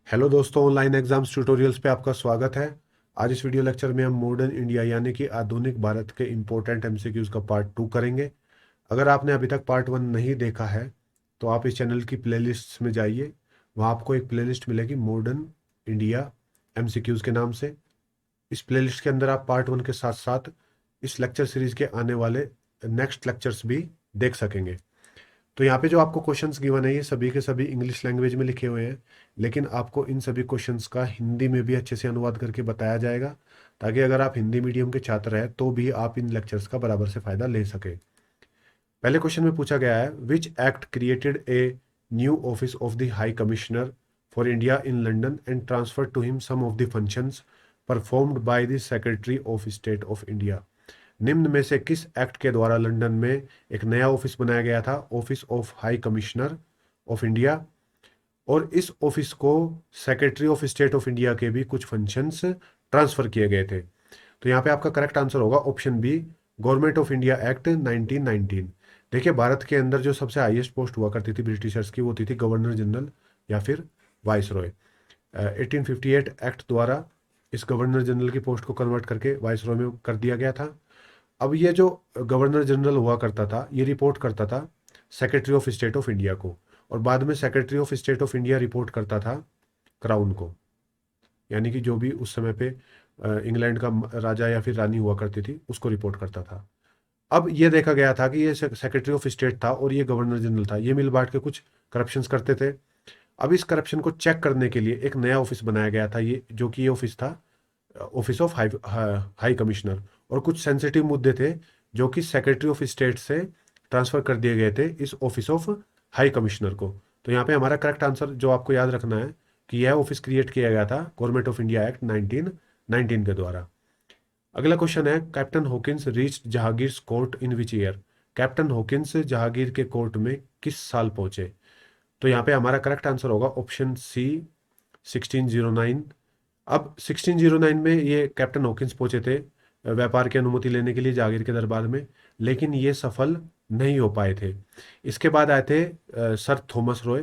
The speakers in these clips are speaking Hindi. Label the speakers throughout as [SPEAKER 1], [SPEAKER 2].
[SPEAKER 1] हेलो दोस्तों, ऑनलाइन एग्जाम्स ट्यूटोरियल्स पे आपका स्वागत है। आज इस वीडियो लेक्चर में हम मॉडर्न इंडिया यानी कि आधुनिक भारत के इम्पोर्टेंट एमसीक्यूज का पार्ट 2 करेंगे। अगर आपने अभी तक पार्ट 1 नहीं देखा है तो आप इस चैनल की प्लेलिस्ट्स में जाइए। वहाँ आपको एक प्लेलिस्ट मिलेगी मॉडर्न इंडिया एमसीक्यूज के नाम से। इस प्लेलिस्ट के अंदर आप पार्ट 1 के साथ साथ इस लेक्चर सीरीज के आने वाले नेक्स्ट लेक्चर्स भी देख सकेंगे। तो यहाँ पे जो आपको क्वेश्चंस गिवन है ये सभी के सभी इंग्लिश लैंग्वेज में लिखे हुए हैं, लेकिन आपको इन सभी क्वेश्चंस का हिंदी में भी अच्छे से अनुवाद करके बताया जाएगा, ताकि अगर आप हिंदी मीडियम के छात्र हैं तो भी आप इन लेक्चर्स का बराबर से फायदा ले सके। पहले क्वेश्चन में पूछा गया है, which act created a new office of the high commissioner for India in London and transfer to him some of the functions performed by the secretary of state of India. निम्न में से किस एक्ट के द्वारा लंदन में एक नया ऑफिस बनाया गया था, office of high commissioner of India, और इस ऑफिस को secretary of state of India के भी कुछ फंक्शंस ट्रांसफर किए गए थे। तो यहाँ पे आपका करेक्ट आंसर होगा option B, government of India act 1919। देखिए, भारत के अंदर जो सबसे हाईएस्ट पोस्ट हुआ करती थी ब्रिटिशर्स की, वो होती थी गवर्नर जनरल या फिर वाइस रॉय। 1858 एक्ट द्वारा इस गवर्नर जनरल की पोस्ट को कन्वर्ट करके वाइस रॉय में कर दिया गया था। अब ये जो गवर्नर जनरल हुआ करता था ये रिपोर्ट करता था secretary of state of India को, और बाद में secretary of state of India report करता था क्राउन को, यानी कि जो भी उस समय पे इंग्लैंड का राजा या फिर रानी हुआ करती थी उसको रिपोर्ट करता था। अब ये देखा गया था कि ये सेक्रेटरी ऑफ स्टेट था और ये गवर्नर जनरल था, ये मिल बांट के कुछ करप्शंस करते थे। अब इस करप्शन को चेक करने के लिए एक नया ऑफिस बनाया गया था, ये जो कि ये ऑफिस था ऑफिस ऑफ हाई कमिश्नर। और कुछ सेंसिटिव मुद्दे थे जो कि सेक्रेटरी ऑफ स्टेट से ट्रांसफर कर दिए गए थे इस ऑफिस ऑफ हाई कमिश्नर को। तो यहाँ पे हमारा करेक्ट आंसर जो आपको याद रखना है कि यह ऑफिस क्रिएट किया गया था गवर्नमेंट ऑफ इंडिया एक्ट 1919 के द्वारा। अगला क्वेश्चन है, captain Hawkins reach Jahangir court in which year. Captain Hawkins Jahangir के कोर्ट में किस साल पहुंचे। तो यहाँ पे हमारा करेक्ट आंसर होगा ऑप्शन सी, 1609। अब 1609 में ये कैप्टन हॉकिंस पहुंचे थे व्यापार की अनुमति लेने के लिए जहांगीर के दरबार में, लेकिन ये सफल नहीं हो पाए थे। इसके बाद आए थे सर थॉमस रॉय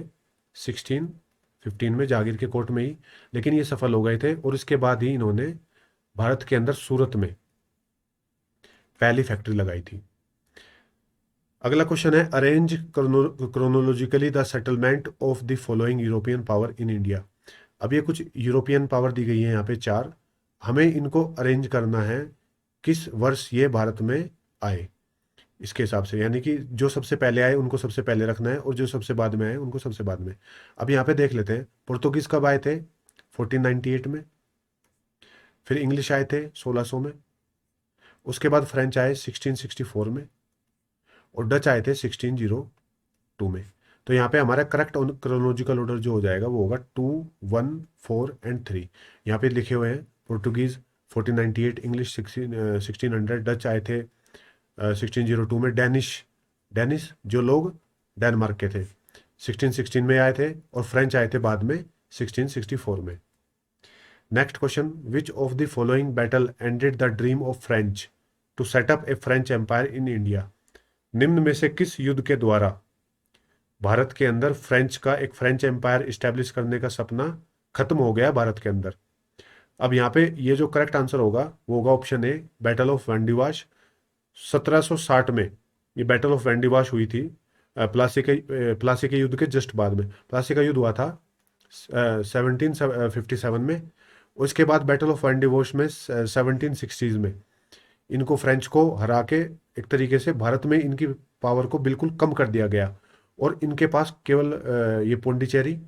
[SPEAKER 1] 1615 में जहांगीर के कोर्ट में ही, लेकिन ये सफल हो गए थे, और इसके बाद ही इन्होंने भारत के अंदर सूरत में पहली फैक्ट्री लगाई थी। अगला क्वेश्चन है, arrange chronologically the settlement of the following European power in India. अब ये कुछ यूरोपियन पावर दी गई है यहाँ पे चार, हमें इनको अरेंज करना है किस वर्ष ये भारत में आए इसके हिसाब से, यानी कि जो सबसे पहले आए उनको सबसे पहले रखना है और जो सबसे बाद में आए उनको सबसे बाद में। अब यहाँ पे देख लेते हैं, पुर्तगीज कब आए थे 1498 में, फिर इंग्लिश आए थे 1600 में, उसके बाद फ्रेंच आए 1664 में, और डच आए थे 1602 में। तो यहाँ पे हमारा करेक्ट क्रोनोलॉजिकल ऑर्डर जो हो जाएगा वो होगा 2, 1, 4 एंड 3। यहाँ पे लिखे हुए हैं पुर्तगीज 1498, इंग्लिश 1600, डच आए थे 1602 में, डेनिश डेनिश जो लोग डेनमार्क के थे 1616 में आए थे, और फ्रेंच आए थे बाद में 1664 में। Next question, which of the following battle ended the dream of French to set up a French empire in India. निम्न में से किस युद्ध के द्वारा भारत के अंदर फ्रेंच का एक फ्रेंच एम्पायर इस्टेब्लिश करने का सपना खत्म हो गया भारत के अंदर। अब यहाँ पे ये जो करेक्ट आंसर होगा वो होगा ऑप्शन ए, बैटल ऑफ वैंडिवाश। 1760 में ये बैटल ऑफ वैंडिवाश हुई थी, प्लासी के युद्ध के जस्ट बाद में। प्लासी का युद्ध हुआ था 1757 में। उसके बाद बैटल ऑफ वैंडिवाश में 1760s में इनको फ्रेंच को हरा के एक तरीके से भारत में इनकी पावर को बिल्कुल कम कर दिया गया, और इनके पास केवल ये पौंडीचेरी,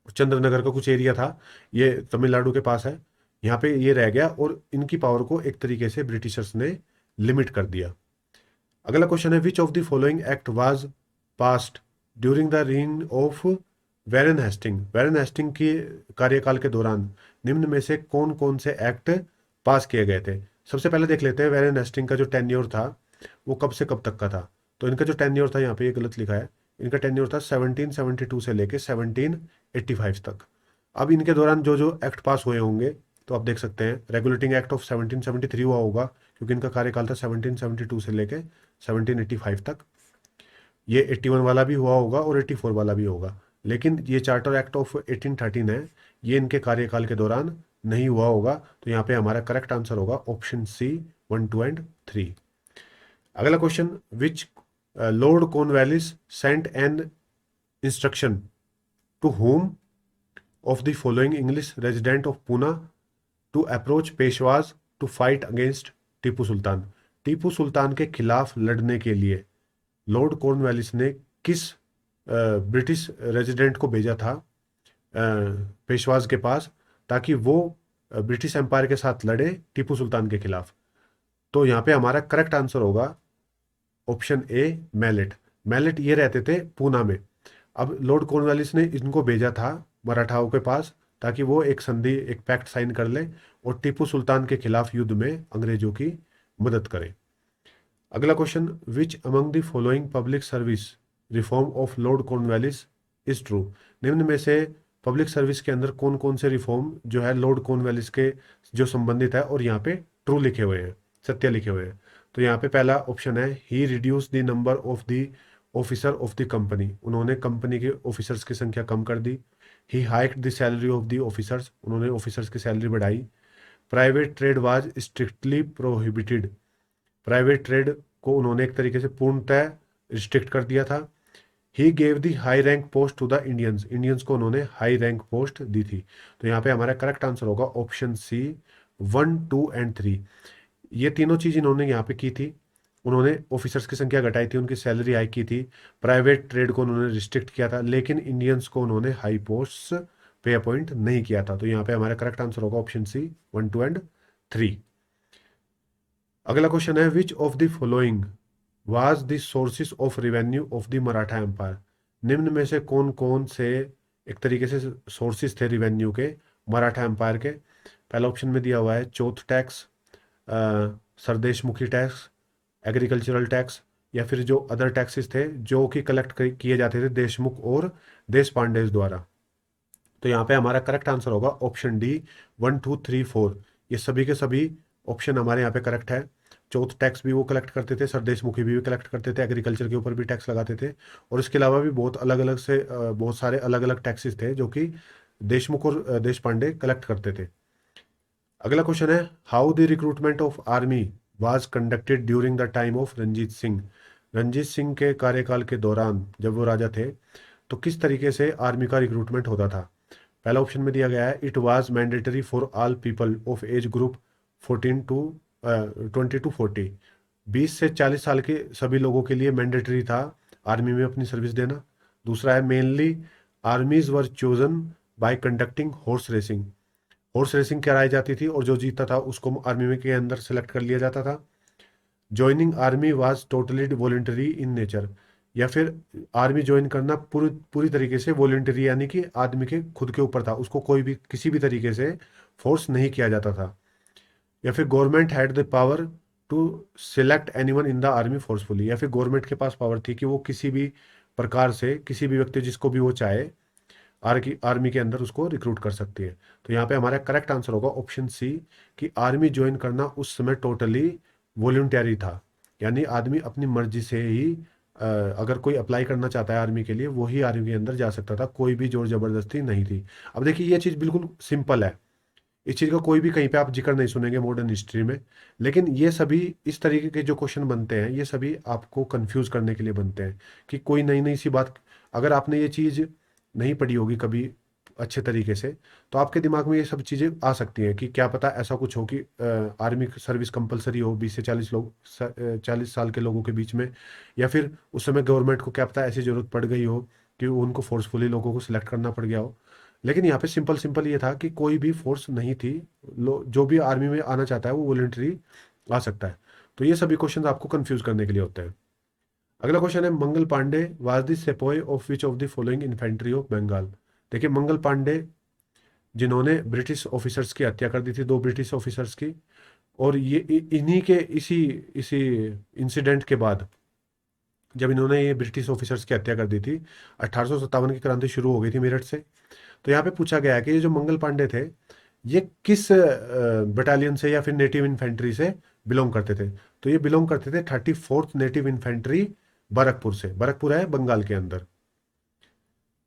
[SPEAKER 1] चंद्रनगर का कुछ एरिया था, ये तमिलनाडु के पास है, यहाँ पे ये रह गया, और इनकी पावर को एक तरीके से ब्रिटिशर्स ने लिमिट कर दिया। अगला क्वेश्चन है, which of the following act was passed during the reign of Warren Hastings. Warren Hastings के कार्यकाल के दौरान निम्न में से कौन कौन से एक्ट पास किए गए थे। सबसे पहले देख लेते हैं वैरन हेस्टिंग का जो टेन्योर था वो कब से कब तक का था। तो इनका जो टेन्योर था, यहाँ पे ये गलत लिखा है, इनका टेन्योर था 1772 से लेके 1785 तक। अब इनके दौरान जो जो एक्ट पास हुए होंगे तो आप देख सकते हैं, रेगुलेटिंग एक्ट ऑफ 1773 हुआ होगा, क्योंकि इनका कार्यकाल था 1772 से लेके 1785 तक। ये 81 वाला भी हुआ होगा और 84 वाला भी होगा। लेकिन ये चार्टर एक्ट ऑफ 1813 है, ये इनके कार्यकाल के दौरान नहीं हुआ होगा। तो यहाँ पे हमारा करेक्ट आंसर होगा ऑप्शन सी 1, 2 एंड 3। अगला question, which Lord Cornwallis sent an instruction to whom of the following English resident of Poona to approach Peshwas to fight against Tipu Sultan. Tipu Sultan के खिलाफ लड़ने के लिए लॉर्ड कॉर्नवालिस ने किस ब्रिटिश रेजिडेंट को भेजा था पेशवाज के पास, ताकि वो ब्रिटिश एम्पायर के साथ लड़े टीपू सुल्तान के खिलाफ। तो यहाँ पे हमारा करेक्ट आंसर होगा ऑप्शन ए मैलेट। मैलेट ये रहते थे पूना में। अब लॉर्ड कॉर्नवालिस ने इनको भेजा था मराठाओं के पास, ताकि वो एक संधि, एक पैक्ट साइन कर ले और टीपू सुल्तान के खिलाफ युद्ध में अंग्रेजों की मदद करें। अगला question, which among the following public service reform of Lord Cornwallis is true. निम्न में से पब्लिक सर्विस के अंदर कौन कौन से रिफॉर्म जो है लॉर्ड कॉर्नवालिस के जो संबंधित है और यहाँ पे ट्रू लिखे हुए हैं, सत्य लिखे हुए हैं। तो यहाँ पे पहला ऑप्शन है, he reduce the number of the officer of the company. उन्होंने कंपनी के ऑफिसर्स की संख्या कम कर दी। He hiked the salary of the officers. उन्होंने ऑफिसर्स की सैलरी बढ़ाई। Private trade was strictly prohibited. Private trade को उन्होंने एक तरीके से पूर्णतः रिस्ट्रिक्ट कर दिया था। He gave the high rank post to the Indians. Indians को उन्होंने हाई रैंक पोस्ट दी थी। तो यहाँ पे हमारा करेक्ट आंसर होगा ऑप्शन सी 1, 2 एंड 3। ये तीनों चीज इन्होंने यहाँ पे की थी। उन्होंने ऑफिसर्स की संख्या घटाई थी, उनकी सैलरी हाई की थी, प्राइवेट ट्रेड को उन्होंने रिस्ट्रिक्ट किया था, लेकिन इंडियंस को उन्होंने हाई पोस्ट पे अपॉइंट नहीं किया था। तो यहाँ पे हमारा करेक्ट आंसर होगा ऑप्शन सी 1, 2 एंड 3। अगला क्वेश्चन है, which of the following was the sources of revenue of the Maratha empire. निम्न में से कौन कौन से एक तरीके से सोर्सेस थे रेवेन्यू के मराठा एम्पायर के। पहला ऑप्शन में दिया हुआ है chauth tax, sardeshmukhi tax, agricultural tax, या फिर जो अदर टैक्सेस थे जो कि कलेक्ट किए जाते थे देशमुख और देश पांडे द्वारा। तो यहाँ पे हमारा करेक्ट आंसर होगा ऑप्शन डी 1, 2, 3, 4। ये सभी के सभी ऑप्शन हमारे यहाँ पे करेक्ट है। चौथ टैक्स भी वो कलेक्ट करते थे, सरदेशमुखी भी कलेक्ट करते थे, एग्रीकल्चर के ऊपर भी टैक्स लगाते थे, और इसके अलावा भी बहुत अलग अलग से बहुत सारे अलग अलग टैक्सेस थे जो कि देशमुख और देश पांडे कलेक्ट करते थे। अगला क्वेश्चन है, how the recruitment of army was conducted during the time of Ranjit Singh. Ranjit Singh के कार्यकाल के दौरान जब वो राजा थे तो किस तरीके से आर्मी का रिक्रूटमेंट होता था। पहला ऑप्शन में दिया गया है, it was mandatory for all people of age group 20 to 40। 20 से 40 साल के सभी लोगों के लिए मैंडेटरी था आर्मी में अपनी सर्विस देना। दूसरा है, mainly आर्मीज were chosen by conducting horse racing. Horse racing कराई जाती थी और जो जीतता था उसको आर्मी में के अंदर सेलेक्ट कर लिया जाता था। Joining army was totally voluntary in nature, या फिर आर्मी ज्वाइन करना पूरी पूरी तरीके से वॉलेंटरी, यानी कि आदमी के खुद के ऊपर था, उसको कोई भी किसी भी तरीके से फोर्स नहीं किया जाता था। या फिर government had the power to select anyone in the army forcefully, या फिर गवर्नमेंट के पास पावर थी कि वो किसी भी प्रकार से किसी भी व्यक्ति जिसको भी वो चाहे आर्मी के अंदर उसको रिक्रूट कर सकती है। तो यहाँ पे हमारा करेक्ट आंसर होगा ऑप्शन सी कि आर्मी ज्वाइन करना उस समय टोटली वॉलंटरी था, यानी आदमी अपनी मर्जी से ही अगर कोई अप्लाई करना चाहता है आर्मी के लिए वो ही आर्मी के अंदर जा सकता था, कोई भी जोर जबरदस्ती नहीं थी। अब देखिए ये चीज़ बिल्कुल सिंपल है, इस चीज़ का कोई भी कहीं पे आप जिक्र नहीं सुनेंगे मॉडर्न हिस्ट्री में, लेकिन ये सभी इस तरीके के जो क्वेश्चन बनते हैं ये सभी आपको कंफ्यूज करने के लिए बनते हैं कि कोई नई नई सी बात, अगर आपने ये चीज़ नहीं पढ़ी होगी कभी अच्छे तरीके से तो आपके दिमाग में ये सब चीज़ें आ सकती हैं कि क्या पता ऐसा कुछ हो कि आर्मी सर्विस कंपलसरी हो 20 से 40 लोग 40 साल के लोगों के बीच में, या फिर उस समय गवर्नमेंट को क्या पता ऐसी ज़रूरत पड़ गई हो कि उनको फोर्सफुली लोगों को सिलेक्ट करना पड़ गया हो। लेकिन यहाँ पे सिंपल सिंपल ये था कि कोई भी फोर्स नहीं थी, जो भी आर्मी में आना चाहता है वो वॉलंटरी आ सकता है। तो ये सभी क्वेश्चन आपको कंफ्यूज करने के लिए होते हैं। अगला क्वेश्चन है, Mangal Pandey was the sepoy of which of the following infantry of Bengal. देखिए मंगल पांडे जिन्होंने ब्रिटिश ऑफिसर्स की हत्या कर दी थी, 2 ब्रिटिश ऑफिसर्स की, और ये इन्हीं के इसी इसी इंसिडेंट के बाद जब इन्होंने ये ब्रिटिश ऑफिसर्स की हत्या कर दी थी 1857 की क्रांति शुरू हो गई थी मेरठ से। तो यहाँ पे पूछा गया है कि ये जो मंगल पांडे थे ये किस बटालियन से या फिर नेटिव इन्फेंट्री से बिलोंग करते थे। तो ये बिलोंग करते थे 34th नेटिव इन्फेंट्री बरकपुर से। बरकपुर है बंगाल के अंदर।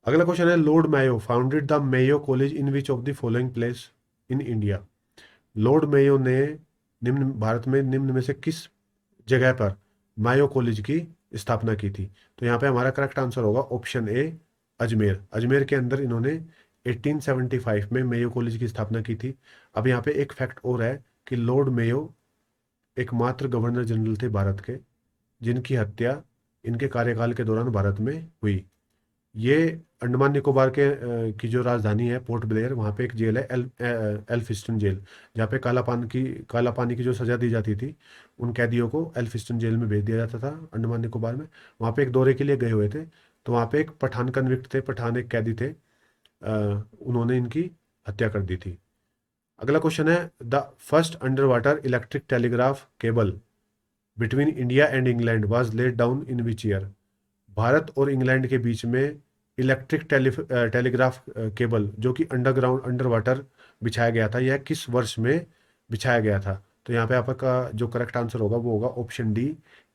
[SPEAKER 1] अगला क्वेश्चन है, Lord Mayo founded the Mayo college in which of the following place in India. Lord Mayo ने निम्न भारत में निम्न में से किस जगह पर मायो कॉलेज की स्थापना की थी। तो यहाँ पे हमारा करेक्ट आंसर होगा ऑप्शन ए, अजमेर। अजमेर के अंदर इन्होंने 1875 में मेयो कॉलेज की स्थापना की थी। अब यहाँ पे एक फैक्ट और है कि लॉर्ड मेयो एकमात्र गवर्नर जनरल थे भारत के जिनकी हत्या इनके कार्यकाल के दौरान भारत में हुई। ये अंडमान निकोबार के की जो राजधानी है पोर्ट ब्लेयर, वहाँ पे एक जेल है एल्फिस्टन जेल, जहाँ पे काला पानी की जो सजा दी जाती थी उन कैदियों को एल्फिस्टन जेल में भेज दिया जाता था अंडमान निकोबार में। वहाँ पे एक दौरे के लिए गए हुए थे, तो वहाँ पे एक पठान कन्विक्ट थे, पठान एक कैदी थे, उन्होंने इनकी हत्या कर दी थी। अगला क्वेश्चन है, the first under water electric telegraph cable between India and England was laid down in which year. Bharat और इंग्लैंड के बीच में इलेक्ट्रिक टेलीग्राफ केबल जो कि अंडरग्राउंड अंडर वाटर बिछाया गया था, यह किस वर्ष में बिछाया गया था। तो यहाँ पे आपका जो करेक्ट आंसर होगा वो होगा ऑप्शन डी,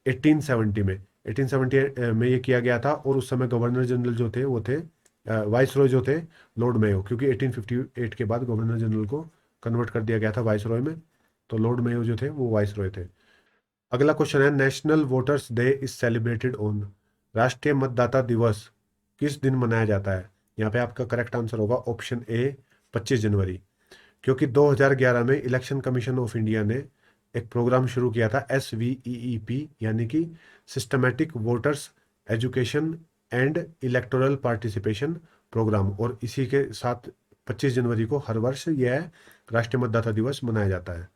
[SPEAKER 1] 1870 में। 1870 में ये किया गया था, और उस समय गवर्नर जनरल जो थे वो थे वाइस रॉय जो थे लॉर्ड मेयो, क्योंकि 1858 के बाद गवर्नर जनरल को कन्वर्ट कर दिया गया था वाइस रॉय में, तो लॉर्ड मेयो जो थे वो वाइस रॉय थे। अगला क्वेश्चन है, national voters day is celebrated on. राष्ट्रीय मतदाता दिवस किस दिन मनाया जाता है। यहाँ पे आपका करेक्ट आंसर होगा ऑप्शन ए, 25 जनवरी। क्योंकि 2011 में इलेक्शन कमीशन ऑफ इंडिया ने एक प्रोग्राम शुरू किया था SVEEP, यानी कि systematic voters education and electoral participation programme, और इसी के साथ 25 जनवरी को हर वर्ष यह राष्ट्रीय मतदाता दिवस मनाया जाता है।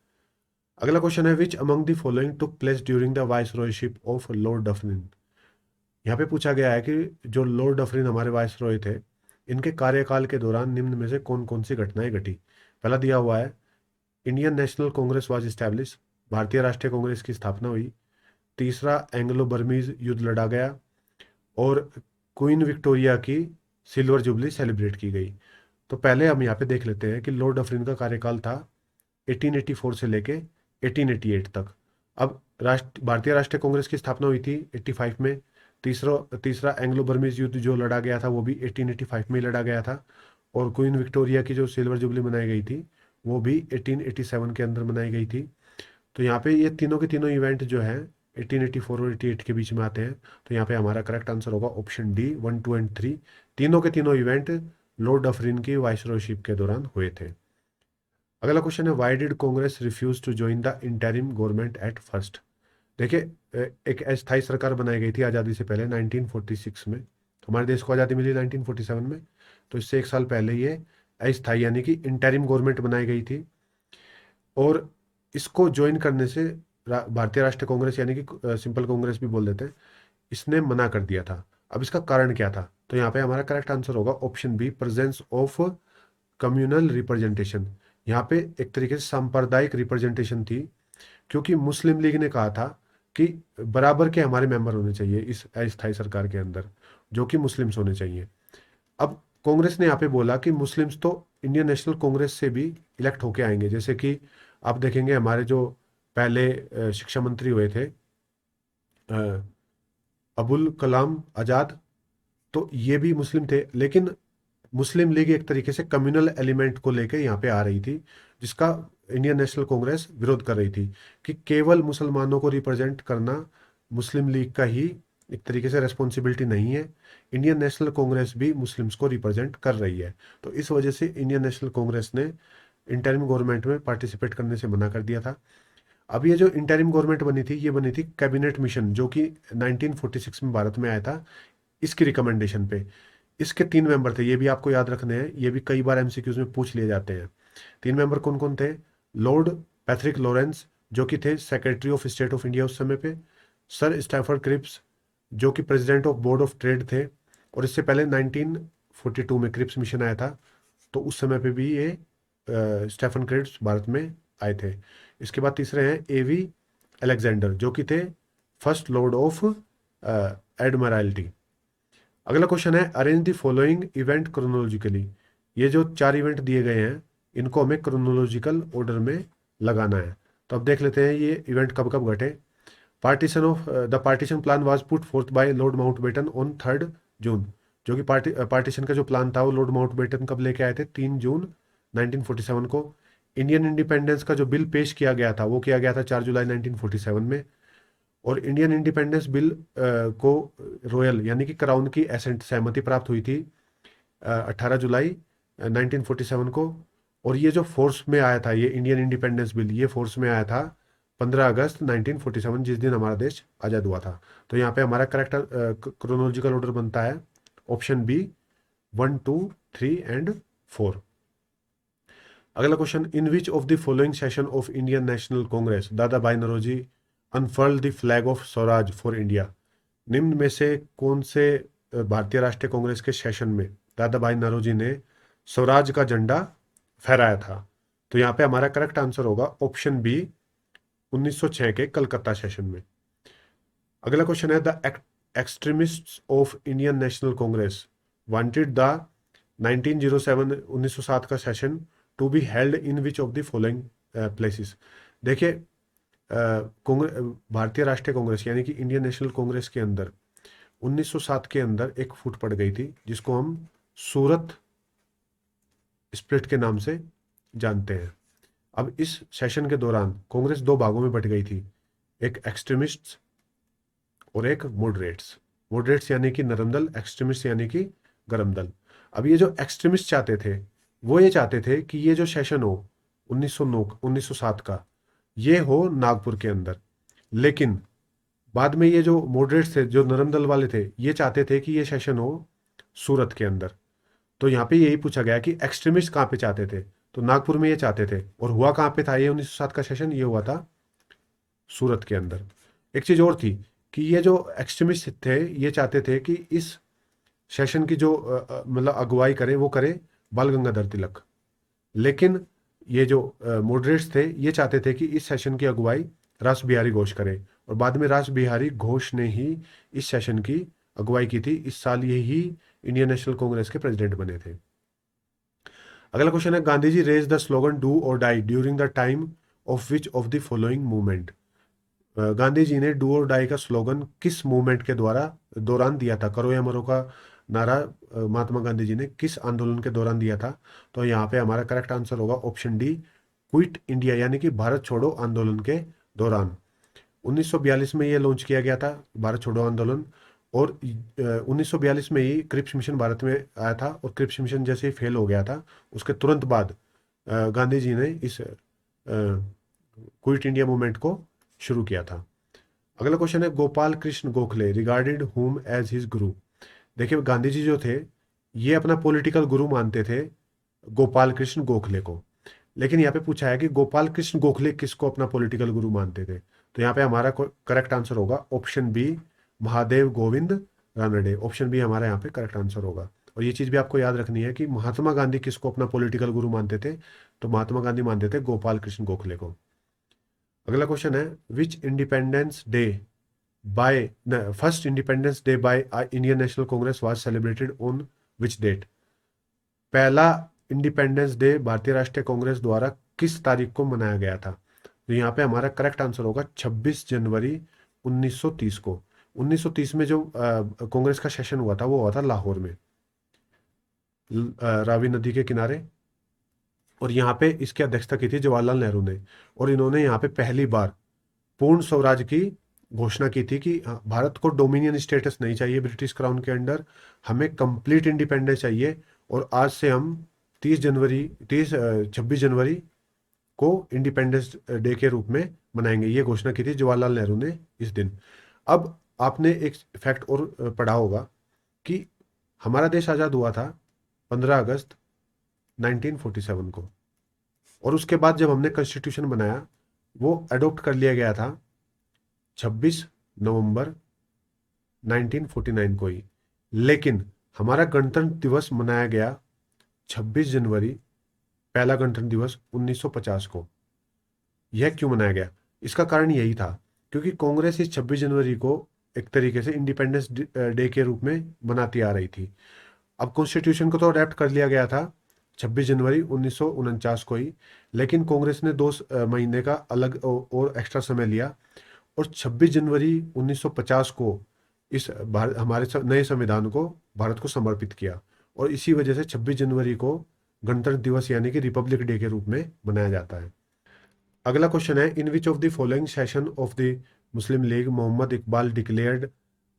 [SPEAKER 1] अगला क्वेश्चन है, which among the following took place during the viceroyship of Lord Dufferin. यहाँ पे पूछा गया है कि जो लॉर्ड डफरिन हमारे वाइसरॉय थे, इनके कार्यकाल के दौरान निम्न में से कौन कौन सी घटनाएं घटी। पहला दिया हुआ है, Indian National Congress was establish, भारतीय राष्ट्रीय कांग्रेस की स्थापना हुई। तीसरा, एंग्लो बर्मीज युद्ध लड़ा गया, और क्वीन विक्टोरिया की सिल्वर जुबली सेलिब्रेट की गई। तो पहले हम यहाँ पे देख लेते हैं कि लॉर्ड डफरिन का कार्यकाल था 1884 से लेके 1888 तक। अब भारतीय राष्ट्रीय कांग्रेस की स्थापना हुई थी 85 में। तीसरा एंग्लो बर्मीज युद्ध जो लड़ा गया था वो भी 1885 में ही लड़ा गया था, और क्वीन विक्टोरिया की जो सिल्वर जुबली मनाई गई थी वो भी 1887 के अंदर मनाई गई थी। तो यहाँ पे ये तीनों के तीनों इवेंट जो हैं 1884 और 88 के बीच में आते हैं। तो यहाँ पे हमारा करेक्ट आंसर होगा ऑप्शन डी, 1, 2 एंड 3। तीनों के तीनों इवेंट लॉर्ड डफरिन की वाइसरॉयशिप के दौरान हुए थे। अगला क्वेश्चन है, why did Congress refuse to join the interim government at first. देखिए, एक अस्थायी सरकार बनाई गई थी आज़ादी से पहले 1946 में। हमारे देश को आज़ादी मिली 1947 में, तो इससे एक साल पहले ये अस्थायी यानी कि इंटरिम गवर्नमेंट बनाई गई थी, और इसको ज्वाइन करने से भारतीय राष्ट्रीय कांग्रेस यानी कि सिंपल कांग्रेस भी बोल देते हैं, इसने मना कर दिया था। अब इसका कारण क्या था। तो यहाँ पे हमारा करेक्ट आंसर होगा option B, presence of communal representation. यहाँ पे एक तरीके से सांप्रदायिक रिप्रेजेंटेशन थी, क्योंकि मुस्लिम लीग ने कहा था कि बराबर के हमारे मेंबर होने चाहिए इस अस्थायी सरकार के अंदर, जो कि मुस्लिम्स होने चाहिए। अब कांग्रेस ने यहाँ पे बोला कि मुस्लिम्स तो इंडियन नेशनल कांग्रेस से भी इलेक्ट होके आएंगे। जैसे कि आप देखेंगे हमारे जो पहले शिक्षा मंत्री हुए थे अ, अबुल कलाम आज़ाद, तो ये भी मुस्लिम थे, लेकिन मुस्लिम लीग एक तरीके से कम्युनल एलिमेंट को लेकर यहाँ पे आ रही थी, जिसका इंडियन नेशनल कांग्रेस विरोध कर रही थी कि केवल मुसलमानों को रिप्रेजेंट करना मुस्लिम लीग का ही एक तरीके से रेस्पॉन्सिबिलिटी नहीं है। इंडियन नेशनल कांग्रेस भी मुस्लिम्स को रिप्रेजेंट कर रही है, तो इस वजह से इंडियन नेशनल कांग्रेस ने इंटरिम गवर्नमेंट में पार्टिसिपेट करने से मना कर दिया था। अब ये जो इंटरिम गवर्नमेंट बनी थी, ये बनी थी कैबिनेट मिशन, जो कि 1946 में भारत में आया था, इसकी रिकमेंडेशन पे। इसके 3 मेंबर थे, ये भी आपको याद रखने हैं, ये भी कई बार एमसीक्यूज में पूछ लिए जाते हैं। 3 मेंबर कौन कौन थे। लॉर्ड पैट्रिक लॉरेंस, जो कि थे secretary of state of India उस समय पे। सर स्टैफर्ड क्रिप्स, जो कि president of board of trade थे, और इससे पहले 1942 में क्रिप्स मिशन आया था, तो उस समय पे भी ये स्टेफन क्रिप्स भारत में आए थे। इसके बाद तीसरे हैं एवी अलेक्जेंडर, जो कि थे फर्स्ट लॉर्ड ऑफ एडमराल्टी। अगला क्वेश्चन है, arrange the following event chronologically. ये जो 4 इवेंट दिए गए हैं इनको हमें क्रोनोलॉजिकल ऑर्डर में लगाना है। तो अब देख लेते हैं ये इवेंट कब कब घटे। Partition of the partition plan was put forth by Lord Mountbatten on 3 June. जो कि पार्टीशन का जो प्लान था वो लॉर्ड माउंटबेटन कब लेके आए थे, 3 जून 1947 को। इंडियन इंडिपेंडेंस का जो बिल पेश किया गया था वो किया गया था 4 जुलाई 1947 में। और इंडियन इंडिपेंडेंस बिल को रॉयल यानी कि क्राउन की एसेंट सहमति प्राप्त हुई थी 18 जुलाई 1947 को। और ये जो फोर्स में आया था, ये इंडियन इंडिपेंडेंस बिल, ये फोर्स में आया था 15 अगस्त 1947, जिस दिन हमारा देश आज़ाद हुआ था। तो यहाँ पे हमारा करेक्ट क्रोनोलॉजिकल ऑर्डर बनता है ऑप्शन बी, 1, 2, 3 एंड 4। अगला question, in which of the following session of Indian National Congress Dadabhai Naoroji unfurled the flag of swaraj for India. निम्न में से कौन से भारतीय राष्ट्रीय कांग्रेस के सेशन में दादा भाई नौरोजी ने स्वराज का झंडा फहराया था? तो यहाँ पे हमारा करेक्ट आंसर होगा ऑप्शन बी, 1906 के कलकत्ता सेशन में। अगला क्वेश्चन है, the extremists of Indian National Congress wanted the 1907 1907 का session to be held in which of the following places. देखिए भारतीय राष्ट्रीय कांग्रेस यानी कि इंडियन नेशनल कांग्रेस के अंदर 1907 के अंदर एक फूट पड़ गई थी, जिसको हम सूरत स्प्लिट के नाम से जानते हैं। अब इस सेशन के दौरान कांग्रेस दो भागों में बट गई थी, एक एक्सट्रीमिस्ट्स और एक मॉडरेट्स। मॉडरेट्स यानी कि नरम दल, एक्सट्रीमिस्ट यानी कि गरम दल। अब ये जो एक्सट्रीमिस्ट चाहते थे वो ये चाहते थे कि ये जो सेशन हो 1909 1907 का, ये हो नागपुर के अंदर। लेकिन बाद में ये जो मॉडरेट्स थे, जो नरम दल वाले थे, ये चाहते थे कि ये सेशन हो सूरत के अंदर। तो यहाँ पे यही पूछा गया कि एक्सट्रीमिस्ट कहाँ पे चाहते थे, तो नागपुर में ये चाहते थे। और हुआ कहाँ पे था ये 1907 का सेशन, ये हुआ था सूरत के अंदर। एक चीज और थी कि ये जो एक्सट्रीमिस्ट थे ये चाहते थे कि इस सेशन की जो मतलब अगुवाई करे वो करे बाल गंगाधर तिलक। लेकिन ये जो मॉडरेट्स थे ये चाहते थे कि इस सेशन की अगुवाई रास बिहारी घोष करे। और बाद में रास बिहारी घोष ने ही इस सेशन की अगुवाई की थी। इस साल ये ही इंडियन नेशनल कांग्रेस के प्रेसिडेंट बने थे। अगला क्वेश्चन है, Gandhi ji raise the slogan do or die during the time of which of the following movement. Gandhi ji ने डू और डाई का स्लोगन किस मूवमेंट के दौरान दिया था? करो या मरो का नारा महात्मा गांधी जी ने किस आंदोलन के दौरान दिया था? तो यहाँ पे हमारा करेक्ट आंसर होगा ऑप्शन डी, क्विट इंडिया यानी कि भारत छोड़ो आंदोलन के दौरान। 1942 में ये लॉन्च किया गया था भारत छोड़ो आंदोलन। और 1942 में ही क्रिप्स मिशन भारत में आया था। और क्रिप्स मिशन जैसे ही फेल हो गया था उसके तुरंत बाद गांधी जी ने इस क्विट इंडिया मूवमेंट को शुरू किया था। अगला क्वेश्चन है, Gopal Krishna Gokhale regarded whom as his guru. देखिए गांधी जी जो थे ये अपना पॉलिटिकल गुरु मानते थे गोपाल कृष्ण गोखले को। लेकिन यहाँ पे पूछा है कि गोपाल कृष्ण गोखले किसको अपना पॉलिटिकल गुरु मानते थे? तो यहाँ पे हमारा करेक्ट आंसर होगा option B, Mahadev Govind Ranade. Option B हमारा यहाँ पे करेक्ट आंसर होगा। और ये चीज भी आपको याद रखनी है कि महात्मा गांधी किसको अपना पॉलिटिकल गुरु मानते थे? तो महात्मा गांधी मानते थे गोपाल कृष्ण गोखले को। अगला क्वेश्चन है, which independence day by first independence day by Indian National Congress was celebrated on which date. पहला इंडिपेंडेंस डे भारतीय राष्ट्रीय कांग्रेस द्वारा किस तारीख को मनाया गया था? तो यहाँ पे हमारा करेक्ट आंसर होगा 26 जनवरी 1930 को। 1930 में जो कांग्रेस का सेशन हुआ था वो हुआ था लाहौर में, रावी नदी के किनारे। और यहाँ पे इसकी अध्यक्षता की थी जवाहरलाल नेहरू ने। और इन्होंने यहाँ पे पहली बार पूर्ण स्वराज की घोषणा की थी कि भारत को डोमिनियन स्टेटस नहीं चाहिए ब्रिटिश क्राउन के अंडर, हमें कंप्लीट इंडिपेंडेंस चाहिए। और आज से हम 26 जनवरी को इंडिपेंडेंस डे के रूप में मनाएंगे। ये घोषणा की थी जवाहरलाल नेहरू ने इस दिन। अब आपने एक फैक्ट और पढ़ा होगा कि हमारा देश आज़ाद हुआ था 15 अगस्त 1947 को। और उसके बाद जब हमने कॉन्स्टिट्यूशन बनाया वो अडॉप्ट कर लिया गया था 26 नवंबर 1949 को ही। लेकिन हमारा गणतंत्र दिवस मनाया गया 26 जनवरी, पहला गणतंत्र दिवस 1950 को। यह क्यों मनाया गया? इसका कारण यही था क्योंकि कांग्रेस इस 26 जनवरी को एक तरीके से इंडिपेंडेंस डे के रूप में मनाती आ रही थी। अब कॉन्स्टिट्यूशन को तो अडेप्ट कर लिया गया था 26 जनवरी 1949 को ही। लेकिन कांग्रेस ने 2 महीने का अलग और एक्स्ट्रा समय लिया और 26 जनवरी 1950 को इस हमारे नए संविधान को भारत को समर्पित किया। और इसी वजह से 26 जनवरी को गणतंत्र दिवस यानी कि रिपब्लिक डे के रूप में मनाया जाता है। अगला क्वेश्चन है, in which of the following session of the Muslim League Mohammad Iqbal declared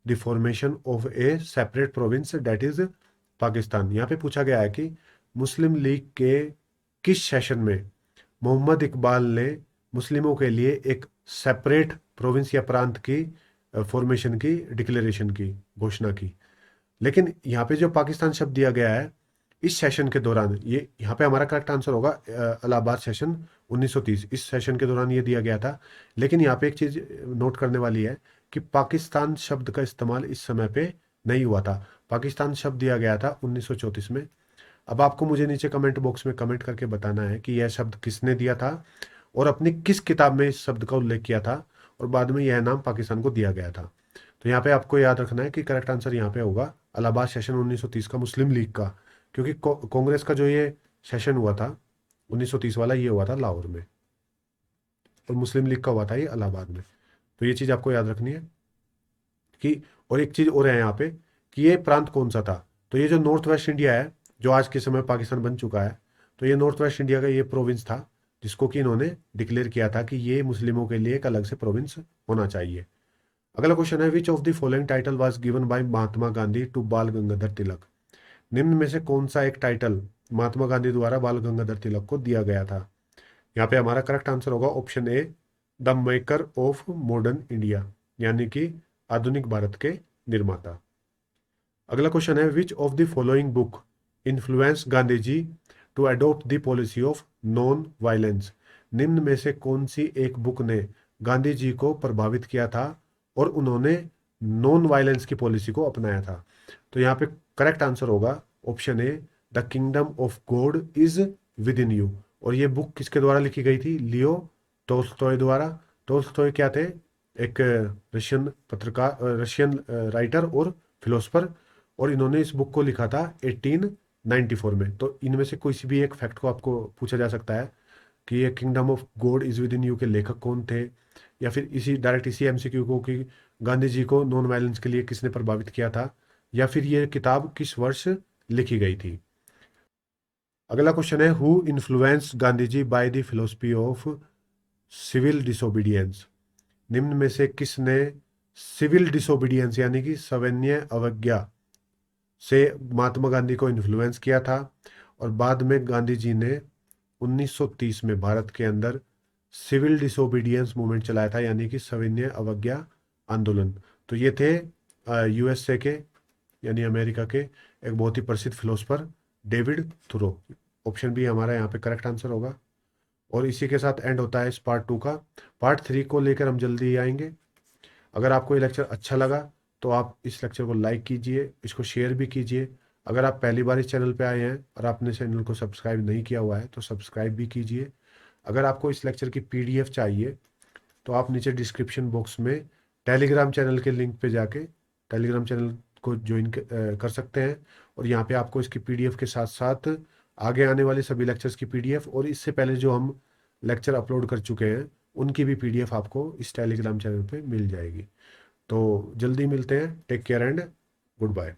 [SPEAKER 1] the formation of a separate province that is Pakistan. यहाँ पे पूछा गया है कि मुस्लिम लीग के किस सेशन में मोहम्मद इकबाल ने मुस्लिमों के लिए एक सेपरेट प्रोविंस या प्रांत की फॉर्मेशन की डिक्लेरेशन की घोषणा की। लेकिन यहाँ पे जो पाकिस्तान शब्द दिया गया है इस सेशन के दौरान, ये यहाँ पे हमारा करेक्ट आंसर होगा इलाहाबाद सेशन 1930। इस सेशन के दौरान ये दिया गया था। लेकिन यहाँ पे एक चीज नोट करने वाली है कि पाकिस्तान शब्द का इस्तेमाल इस समय पे नहीं हुआ था। पाकिस्तान शब्द दिया गया था 1934 में। अब आपको मुझे नीचे कमेंट बॉक्स में कमेंट करके बताना है कि यह शब्द किसने दिया था और अपनी किस किताब में इस शब्द का उल्लेख किया था और बाद में यह नाम पाकिस्तान को दिया गया था। तो यहाँ पे आपको याद रखना है कि करेक्ट आंसर यहाँ पे होगा इलाहाबाद सेशन 1930 का मुस्लिम लीग का, क्योंकि कांग्रेस का जो ये सेशन हुआ था 1930 वाला, ये हुआ था लाहौर में और मुस्लिम लीग का हुआ था ये इलाहाबाद में। तो ये चीज़ आपको याद रखनी है कि, और एक चीज़ और है यहाँ पे कि ये प्रांत कौन सा था। तो ये जो नॉर्थ वेस्ट इंडिया है जो आज के समय पाकिस्तान बन चुका है, तो ये नॉर्थ वेस्ट इंडिया का ये प्रोविंस था जिसको कि इन्होंने डिक्लेयर किया था कि ये मुस्लिमों के लिए एक अलग से प्रोविंस होना चाहिए। अगला क्वेश्चन है, which of the following title was given by Mahatma Gandhi to Bal Gangadhar तिलक। निम्न में से कौन सा एक टाइटल महात्मा गांधी द्वारा बाल गंगाधर तिलक को दिया गया था। यहाँ पे हमारा करेक्ट आंसर होगा option A, the maker of modern India, यानी कि आधुनिक भारत के निर्माता। अगला क्वेश्चन है, which of the following book influence Gandhi ji to adopt the policy of non violence. निम्न में से कौन सी एक बुक ने गांधी जी को प्रभावित किया था और उन्होंने नॉन वायलेंस की पॉलिसी को अपनाया था। तो यहाँ पे करेक्ट आंसर होगा option A, the kingdom of God is with in you. और ये बुक किसके द्वारा लिखी गई थी? लियो टोल्स्टॉय द्वारा। टोल्स्टॉय क्या थे? एक रशियन पत्रकार, रशियन राइटर और फिलोसफर, और इन्होंने इस बुक को लिखा था 1894 में। तो इनमें से कोई सी भी एक फैक्ट को आपको पूछा जा सकता है कि ये kingdom of God is with in you के लेखक कौन थे, या फिर इसी डायरेक्ट इसी एमसीक्यू को कि गांधी जी को नॉन वायलेंस के लिए किसने प्रभावित किया था, या फिर ये किताब किस वर्ष लिखी गई थी। अगला क्वेश्चन है, who influence Gandhi ji by the philosophy of civil disobedience. निम्न में से किसने सिविल डिसोबीडियंस यानी कि सवैन्य अवज्ञा से महात्मा गांधी को इन्फ्लुएंस किया था, और बाद में गांधी जी ने 1930 में भारत के अंदर सिविल डिसोबीडियंस मूवमेंट चलाया था, यानी कि सविनय अवज्ञा आंदोलन। तो ये थे यूएसए के यानी अमेरिका के एक बहुत ही प्रसिद्ध फिलोसफर डेविड थुरो। ऑप्शन बी हमारा यहाँ पे करेक्ट आंसर होगा। और इसी के साथ एंड होता है इस पार्ट 2 का। पार्ट 3 को लेकर हम जल्दी ही आएंगे। अगर आपको ये लेक्चर अच्छा लगा तो आप इस लेक्चर को लाइक कीजिए, इसको शेयर भी कीजिए। अगर आप पहली बार इस चैनल पे आए हैं और आपने चैनल को सब्सक्राइब नहीं किया हुआ है तो सब्सक्राइब भी कीजिए। अगर आपको इस लेक्चर की पीडीएफ चाहिए तो आप नीचे डिस्क्रिप्शन बॉक्स में टेलीग्राम चैनल के लिंक पे जाके टेलीग्राम चैनल को ज्वाइन कर सकते हैं, और यहाँ पे आपको इसकी पीडीएफ के साथ साथ आगे आने वाले सभी लेक्चर्स की पीडीएफ और इससे पहले जो हम लेक्चर अपलोड कर चुके हैं उनकी भी पीडीएफ आपको इस टेलीग्राम चैनल पे मिल जाएगी। तो जल्दी मिलते हैं। Take care and good bye.